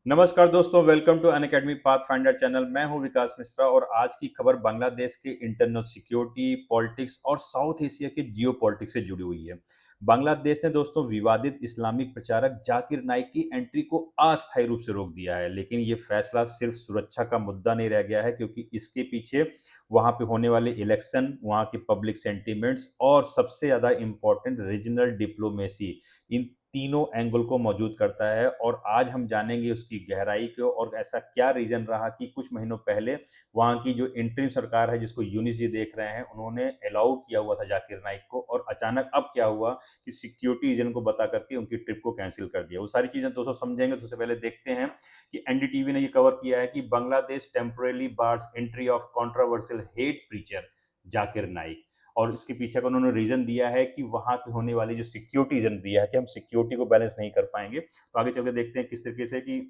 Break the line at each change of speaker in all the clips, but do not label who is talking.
नमस्कार दोस्तों, welcome to Unacademy path finder channel. मैं हूं विकास मिश्रा और आज की खबर बांग्लादेश के इंटरनल सिक्योरिटी, पॉलिटिक्स और साउथ एशिया के जियो पॉलिटिक्स से जुड़ी हुई है। बांग्लादेश ने दोस्तों विवादित इस्लामिक प्रचारक जाकिर नाइक की एंट्री को अस्थायी रूप से रोक दिया है, लेकिन ये फैसला सिर्फ सुरक्षा का मुद्दा नहीं रह गया है, क्योंकि इसके पीछे वहां पे होने वाले इलेक्शन, वहां के पब्लिक सेंटीमेंट्स और सबसे ज्यादा इंपॉर्टेंट रीजनल डिप्लोमेसी, इन तीनों एंगल को मौजूद करता है। और आज हम जानेंगे उसकी गहराई को और ऐसा क्या रीजन रहा कि कुछ महीनों पहले वहां की जो इंटरिम सरकार है, जिसको यूनिस जी देख रहे हैं, उन्होंने अलाउ किया हुआ था जाकिर नाइक को, और अचानक अब क्या हुआ कि सिक्योरिटी रीजन को बता करके उनकी ट्रिप को कैंसिल कर दिया। वो सारी चीजें दोस्तों समझेंगे। तो उससे पहले देखते हैं कि एनडीटीवी ने ये कवर किया है कि Bangladesh temporarily bars entry of controversial hate preacher Zakir Naik. और इसके पीछे का उन्होंने रीजन दिया है कि वहां की होने वाली जो सिक्योरिटी रीजन दिया है कि हम सिक्योरिटी को बैलेंस नहीं कर पाएंगे। तो आगे चल के देखते हैं किस तरीके से कि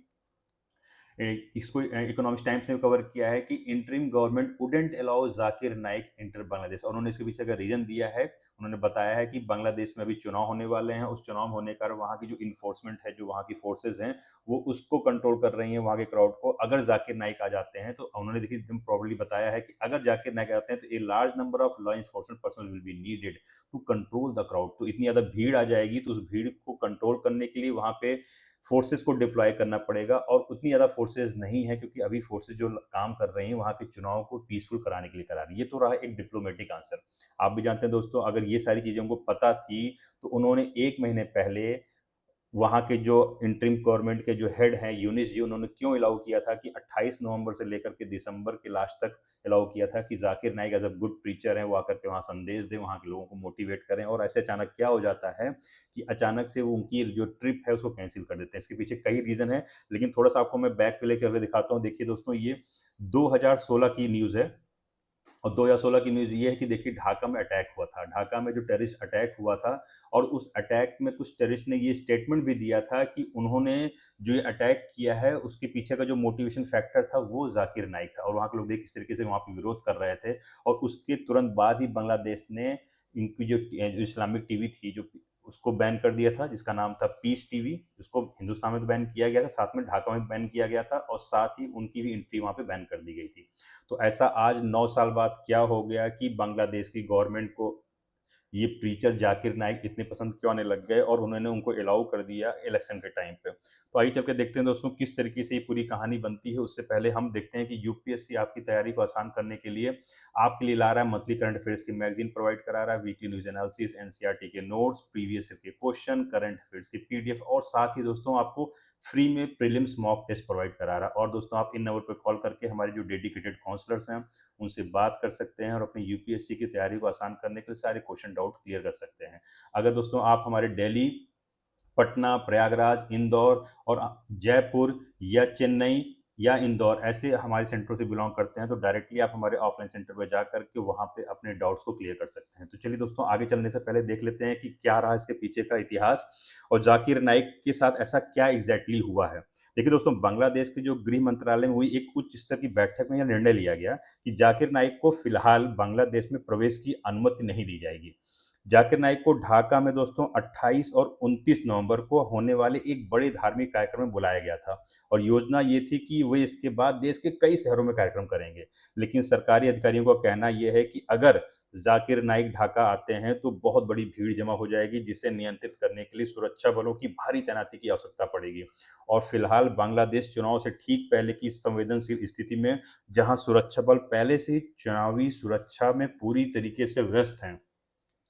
इसको इकोनॉमिक्स टाइम्स ने कवर किया है कि interim government wouldn't allow Zakir Naik inter Bangladesh. और उन्होंने इसके पीछे का रीजन दिया है। उन्होंने बताया है कि बांग्लादेश में अभी चुनाव होने वाले हैं, उस चुनाव होने का वहाँ की जो इन्फोर्समेंट है, जो वहाँ की फोर्सेज हैं, वो उसको कंट्रोल कर रही हैं, वहाँ के क्राउड को। अगर जाकिर नाइक आ जाते हैं तो उन्होंने देखिए एकदम प्रॉब्लली बताया है कि अगर जाकिर नाइक आते हैं तो a large number of law enforcement person will be needed to control the crowd. तो इतनी ज्यादा भीड़ आ जाएगी तो उस भीड़ को कंट्रोल करने के लिए वहां पे फोर्सेस को डिप्लॉय करना पड़ेगा, और उतनी ज़्यादा फोर्सेस नहीं है, क्योंकि अभी फोर्सेस जो काम कर रही हैं वहाँ के चुनाव को पीसफुल कराने के लिए करा रही है। ये तो रहा एक डिप्लोमेटिक आंसर। आप भी जानते हैं दोस्तों, अगर ये सारी चीज़ें उनको पता थी तो उन्होंने एक महीने पहले वहाँ के जो इंटरिम गवर्नमेंट के जो हेड हैं यूनिस जी, उन्होंने क्यों अलाउ किया था कि 28 नवंबर से लेकर के दिसंबर के लास्ट तक अलाउ किया था कि Zakir Naik as a good preacher है, वो आकर के वहाँ संदेश दें, वहाँ के लोगों को मोटिवेट करें। और ऐसे अचानक क्या हो जाता है कि अचानक से वो उनकी जो ट्रिप है उसको कैंसिल कर देते हैं। इसके पीछे कई रीजन है, लेकिन थोड़ा सा आपको मैं बैक पे लेकर दिखाता हूँ। देखिए दोस्तों, ये 2016 की न्यूज़ है। और 2016 की न्यूज़ ये है कि देखिए ढाका में अटैक हुआ था। ढाका में जो टेररिस्ट अटैक हुआ था, और उस अटैक में कुछ टेररिस्ट ने ये स्टेटमेंट भी दिया था कि उन्होंने जो ये अटैक किया है उसके पीछे का जो मोटिवेशन फैक्टर था वो जाकिर नाइक था। और वहाँ के लोग देख किस तरीके से वहाँ पे विरोध कर रहे थे। और उसके तुरंत बाद ही बांग्लादेश ने इनकी जो इस्लामिक टीवी थी, जो उसको बैन कर दिया था, जिसका नाम था पीस टीवी। उसको हिंदुस्तान में तो बैन किया गया था, साथ में ढाका में बैन किया गया था, और साथ ही उनकी भी एंट्री वहाँ पे बैन कर दी गई थी। तो ऐसा आज 9 साल बाद क्या हो गया कि बांग्लादेश की गवर्नमेंट को ये प्रीचर जाकिर नाइक इतने पसंद क्यों आने लग गए, और उन्होंने उनको अलाउ कर दिया इलेक्शन के टाइम पे। तो आइए चल के देखते हैं दोस्तों किस तरीके से ये पूरी कहानी बनती है। उससे पहले हम देखते हैं कि यूपीएससी आपकी तैयारी को आसान करने के लिए आपके लिए ला रहा है मंथली करंट अफेयर्स की मैगजीन प्रोवाइड करा रहा है, वीकली न्यूज एनालिसिस, एनसीईआरटी के नोट्स, प्रीवियस ईयर के क्वेश्चन, करंट अफेयर्स की पीडीएफ, और साथ ही दोस्तों आपको फ्री में प्रीलिम्स मॉक टेस्ट प्रोवाइड करा रहा है। और दोस्तों आप इन नंबर पर कॉल करके हमारे जो डेडिकेटेड काउंसलर्स हैं उनसे बात कर सकते हैं, और अपनी यूपीएससी की तैयारी को आसान करने के लिए सारे क्वेश्चन डाउट क्लियर कर सकते हैं। अगर दोस्तों आप हमारे दिल्ली, पटना, प्रयागराज, इंदौर और जयपुर या चेन्नई या इंदौर ऐसे हमारे सेंटरों से बिलोंग करते हैं, तो डायरेक्टली आप हमारे ऑफलाइन सेंटर पर जा करके वहाँ पे अपने डाउट्स को क्लियर कर सकते हैं। तो चलिए दोस्तों, आगे चलने से पहले देख लेते हैं कि क्या रहा इसके पीछे का इतिहास, और जाकिर नाइक के साथ ऐसा क्या एग्जैक्टली हुआ है। देखिए दोस्तों, बांग्लादेश के जो गृह मंत्रालय में हुई एक उच्च स्तर की बैठक में यह निर्णय लिया गया कि जाकिर नाइक को फिलहाल बांग्लादेश में प्रवेश की अनुमति नहीं दी जाएगी। जाकिर नाइक को ढाका में दोस्तों 28 और 29 नवंबर को होने वाले एक बड़े धार्मिक कार्यक्रम में बुलाया गया था, और योजना ये थी कि वे इसके बाद देश के कई शहरों में कार्यक्रम करेंगे। लेकिन सरकारी अधिकारियों का कहना यह है कि अगर जाकिर नाइक ढाका आते हैं तो बहुत बड़ी भीड़ जमा हो जाएगी, जिसे नियंत्रित करने के लिए सुरक्षा बलों की भारी तैनाती की आवश्यकता पड़ेगी। और फिलहाल बांग्लादेश चुनाव से ठीक पहले की संवेदनशील स्थिति में, जहां सुरक्षा बल पहले से ही चुनावी सुरक्षा में पूरी तरीके से व्यस्त हैं,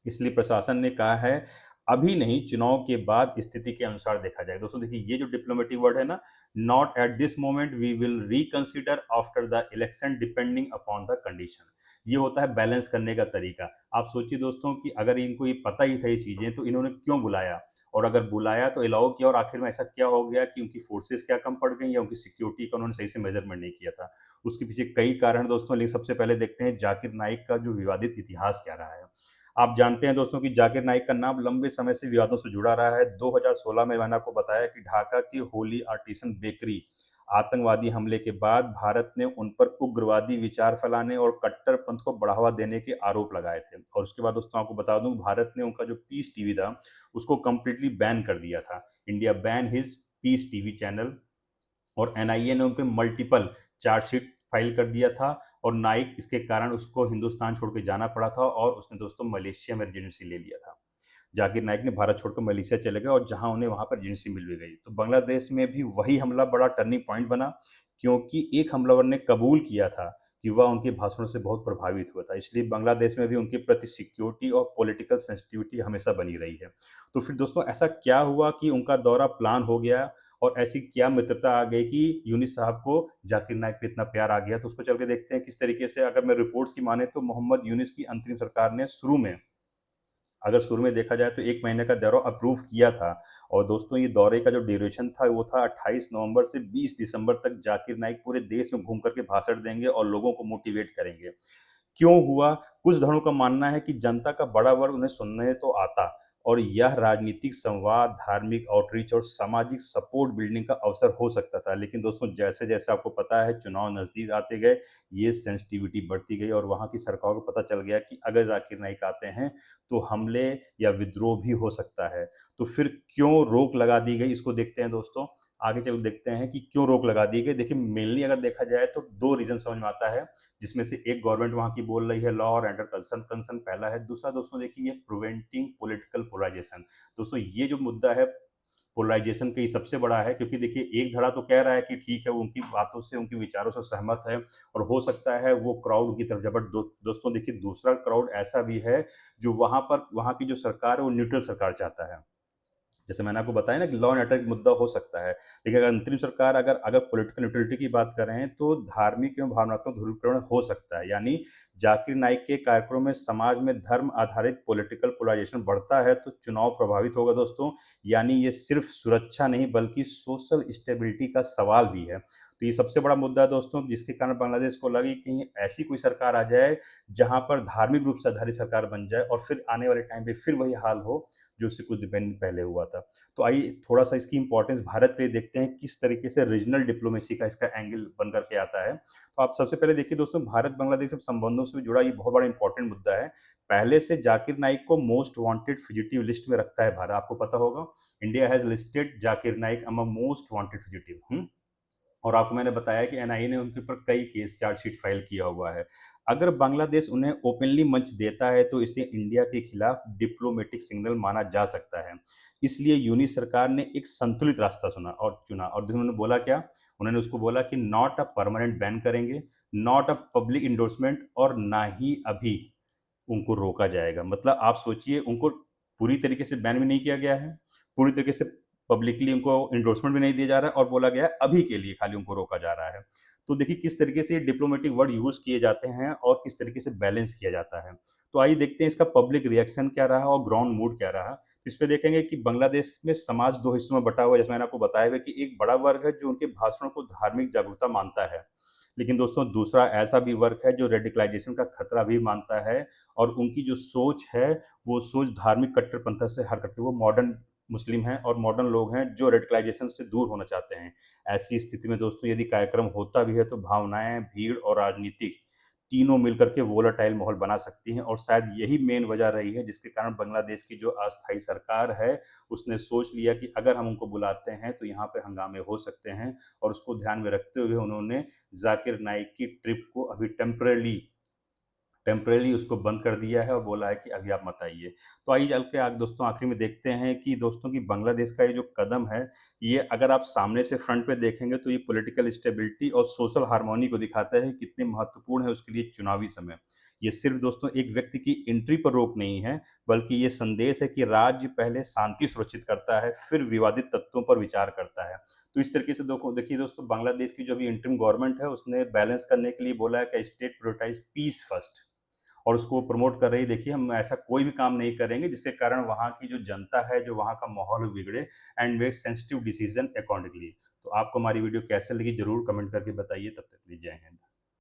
इसलिए प्रशासन ने कहा है अभी नहीं, चुनाव के बाद स्थिति के अनुसार देखा जाए। दोस्तों देखिए, ये जो डिप्लोमेटिक वर्ड है ना, not at this moment, we will reconsider after the election depending upon the condition. ये होता है बैलेंस करने का तरीका। आप सोचिए दोस्तों कि अगर इनको ये पता ही था ये चीजें, तो इन्होंने क्यों बुलाया, और अगर बुलाया तो अलाउ किया, और आखिर में ऐसा क्या हो गया कि उनकी फोर्सेस क्या कम पड़ गई, या उनकी सिक्योरिटी का उन्होंने सही से मेजरमेंट नहीं किया था। उसके पीछे कई कारण हैं दोस्तों, लेकिन सबसे पहले देखते हैं जाकिर नाइक का जो विवादित इतिहास क्या रहा है। आप जानते हैं दोस्तों कि जाकिर नाइक का नाम लंबे समय से विवादों से जुड़ा रहा है। 2016 में मैंने आपको बताया कि ढाका की होली आर्टिसन बेकरी आतंकवादी हमले के बाद भारत ने उन पर उग्रवादी विचार फैलाने और कट्टरपंथ को बढ़ावा देने के आरोप लगाए थे। और उसके बाद दोस्तों आपको बता दूं, भारत ने उनका जो पीस टीवी था उसको कंप्लीटली बैन कर दिया था। India ban his peace TV channel और एनआईए ने उन पे मल्टीपल चार्जशीट फाइल कर दिया था और नाइक इसके कारण उसको हिंदुस्तान छोड़ के जाना पड़ा था और उसने दोस्तों मलेशिया में रेजिडेंसी ले लिया था। जाकिर नाइक ने भारत छोड़कर मलेशिया चले गए और जहां उन्हें वहां पर रेजिडेंसी मिल भी गई। तो बांग्लादेश में भी वही हमला बड़ा टर्निंग पॉइंट बना, क्योंकि एक हमलावर ने कबूल किया था कि वह उनके भाषणों से बहुत प्रभावित हुआ था। इसलिए बांग्लादेश में भी उनके प्रति सिक्योरिटी और पॉलिटिकल सेंसिटिविटी हमेशा बनी रही है। तो फिर दोस्तों ऐसा क्या हुआ कि उनका दौरा प्लान हो गया और ऐसी क्या मित्रता आ गई कि यूनुस साहब को जाकिर नाइक पे इतना प्यार आ गया? तो उसको चल के देखते हैं किस तरीके से। अगर मैं रिपोर्ट्स की माने तो मोहम्मद यूनुस की अंतरिम सरकार ने शुरू में देखा जाए तो 1 महीने का दौरा अप्रूव किया था। और दोस्तों ये दौरे का जो ड्यूरेशन था वो था 28 नवंबर से 20 दिसंबर तक। जाकिर नाइक पूरे देश में घूम करके भाषण देंगे और लोगों को मोटिवेट करेंगे। क्यों हुआ? कुछ धड़ों का मानना है कि जनता का बड़ा वर्ग उन्हें सुनने तो आता और यह राजनीतिक संवाद, धार्मिक आउटरीच और सामाजिक सपोर्ट बिल्डिंग का अवसर हो सकता था। लेकिन दोस्तों जैसे-जैसे आपको पता है चुनाव नज़दीक आते गए, ये सेंसिटिविटी बढ़ती गई और वहाँ की सरकार को पता चल गया कि अगर ज़ाकिर नाइक आते हैं, तो हमले या विद्रोह भी हो सकता है। तो फिर क्यों रोक लगा दी गई, इसको देखते हैं दोस्तों। आगे चल देखते हैं कि क्यों रोक लगा दी गई। देखिए मेनली अगर देखा जाए तो 2 रीज़न समझ में आता है, जिसमें से एक गवर्नमेंट वहाँ की बोल रही है लॉ और ऑर्डर कंसर्न पहला है। दूसरा दोस्तों देखिए ये प्रिवेंटिंग पॉलिटिकल पोलराइजेशन। दोस्तों ये जो मुद्दा है पोलराइजेशन का ये सबसे बड़ा है, क्योंकि देखिए एक धड़ा तो कह रहा है कि ठीक है वो उनकी बातों से उनके विचारों से सहमत है और हो सकता है वो क्राउड की तरफ जाए, बट दोस्तों देखिए दूसरा क्राउड ऐसा भी है जो वहाँ की जो सरकार है वो न्यूट्रल सरकार चाहता है। जैसे मैंने आपको बताया ना कि लॉ एंड ऑर्डर एक मुद्दा हो सकता है। लेकिन अगर अंतरिम सरकार अगर अगर पॉलिटिकल न्यूट्रलिटी की बात करें तो धार्मिक एवं भावनात्मक ध्रुवीकरण हो सकता है। यानी जाकिर नाइक के कार्यक्रमों में समाज में धर्म आधारित पॉलिटिकल पोलराइजेशन बढ़ता है तो चुनाव प्रभावित होगा दोस्तों। यानी ये सिर्फ सुरक्षा नहीं बल्कि सोशल स्टेबिलिटी का सवाल भी है। तो ये सबसे बड़ा मुद्दा है दोस्तों, जिसके कारण बांग्लादेश को लगी कहीं ऐसी कोई सरकार आ जाए जहां पर धार्मिक रूप से आधारित सरकार बन जाए और फिर आने वाले टाइम पे फिर वही हाल हो जो उससे कुछ दिन पहले हुआ था। तो आइए थोड़ा-सा इसकी इम्पोर्टेंस भारत के लिए देखते हैं, किस तरीके से रीजनल डिप्लोमेसी का इसका एंगल बन कर के आता है। तो आप सबसे पहले देखिए दोस्तों भारत-बांग्लादेश के संबंधों से भी जुड़ा ये बहुत बड़ा इम्पोर्टेंट मुद्दा है। पहले से जाकिर नाइक को मोस्ट वांटेड फुजिटिव लिस्ट में रखता है भारत, आपको पता होगा। India has listed Zakir Naik among most wanted fugitive. और आपको मैंने बताया कि एनआईए ने उनके ऊपर कई केस चार्जशीट फाइल किया हुआ है। अगर बांग्लादेश उन्हें ओपनली मंच देता है तो इसे इंडिया के खिलाफ डिप्लोमेटिक सिग्नल माना जा सकता है। इसलिए यूनिस सरकार ने एक संतुलित रास्ता चुना और उन्होंने बोला क्या? उन्होंने उसको बोला कि नॉट अ परमानेंट बैन करेंगे, नॉट अ पब्लिक एंडोर्समेंट और ना ही अभी उनको रोका जाएगा। मतलब आप सोचिए उनको पूरी तरीके से बैन भी नहीं किया गया है, पूरी तरीके से पब्लिकली उनको एंडोर्समेंट भी नहीं दिया जा रहा है और बोला गया है अभी के लिए खाली उनको रोका जा रहा है। तो देखिए किस तरीके से ये डिप्लोमेटिक वर्ड यूज़ किए जाते हैं और किस तरीके से बैलेंस किया जाता है। तो आइए देखते हैं इसका पब्लिक रिएक्शन क्या रहा और ग्राउंड मूड क्या रहा। तो इस पे देखेंगे कि बांग्लादेश में समाज 2 हिस्सों में बँटा हुआ है, जैसे मैंने आपको बताया हुआ है कि एक बड़ा वर्ग है जो उनके भाषणों को धार्मिक जागरूकता मानता है। लेकिन दोस्तों दूसरा ऐसा भी वर्ग है जो रेडिकलाइजेशन का खतरा भी मानता है और उनकी जो सोच है, वो सोच धार्मिक कट्टरपंथा से हट करके वो मॉडर्न मुस्लिम हैं और मॉडर्न लोग हैं जो रेडिकलाइजेशन से दूर होना चाहते हैं। ऐसी स्थिति में दोस्तों यदि कार्यक्रम होता भी है तो भावनाएँ, भीड़ और राजनीतिक तीनों मिलकर के वोलेटाइल माहौल बना सकती हैं और शायद यही मेन वजह रही है जिसके कारण बांग्लादेश की जो अस्थायी सरकार है, उसने सोच लिया कि अगर हम उनको बुलाते हैं तो यहाँ पे हंगामे हो सकते हैं और उसको ध्यान में रखते हुए उन्होंने जाकिर नाइक की ट्रिप को अभी टेम्परेरी उसको बंद कर दिया है और बोला है कि अभी आप मत आइए। तो आइए चल के दोस्तों आखिर में देखते हैं कि दोस्तों की बांग्लादेश का ये जो कदम है, ये अगर आप सामने से फ्रंट पे देखेंगे तो ये पॉलिटिकल स्टेबिलिटी और सोशल हार्मोनी को दिखाता है कितने महत्वपूर्ण है उसके लिए चुनावी समय। ये सिर्फ दोस्तों एक व्यक्ति की एंट्री पर रोक नहीं है, बल्कि ये संदेश है कि राज्य पहले शांति सुरक्षित करता है, फिर विवादित तत्वों पर विचार करता है। तो इस तरीके से देखिए दोस्तों बांग्लादेश की जो अभी इंटरिम गवर्नमेंट है उसने बैलेंस करने के लिए बोला है कि स्टेट प्रायोरिटाइज पीस फर्स्ट और उसको प्रमोट कर रही है। देखिए हम ऐसा कोई भी काम नहीं करेंगे जिसके कारण वहाँ की जो जनता है, जो वहाँ का माहौल बिगड़े and make sensitive decision accordingly. तो आपको हमारी वीडियो कैसे लगी ज़रूर कमेंट करके बताइए। तब तक के लिए जय हिंद।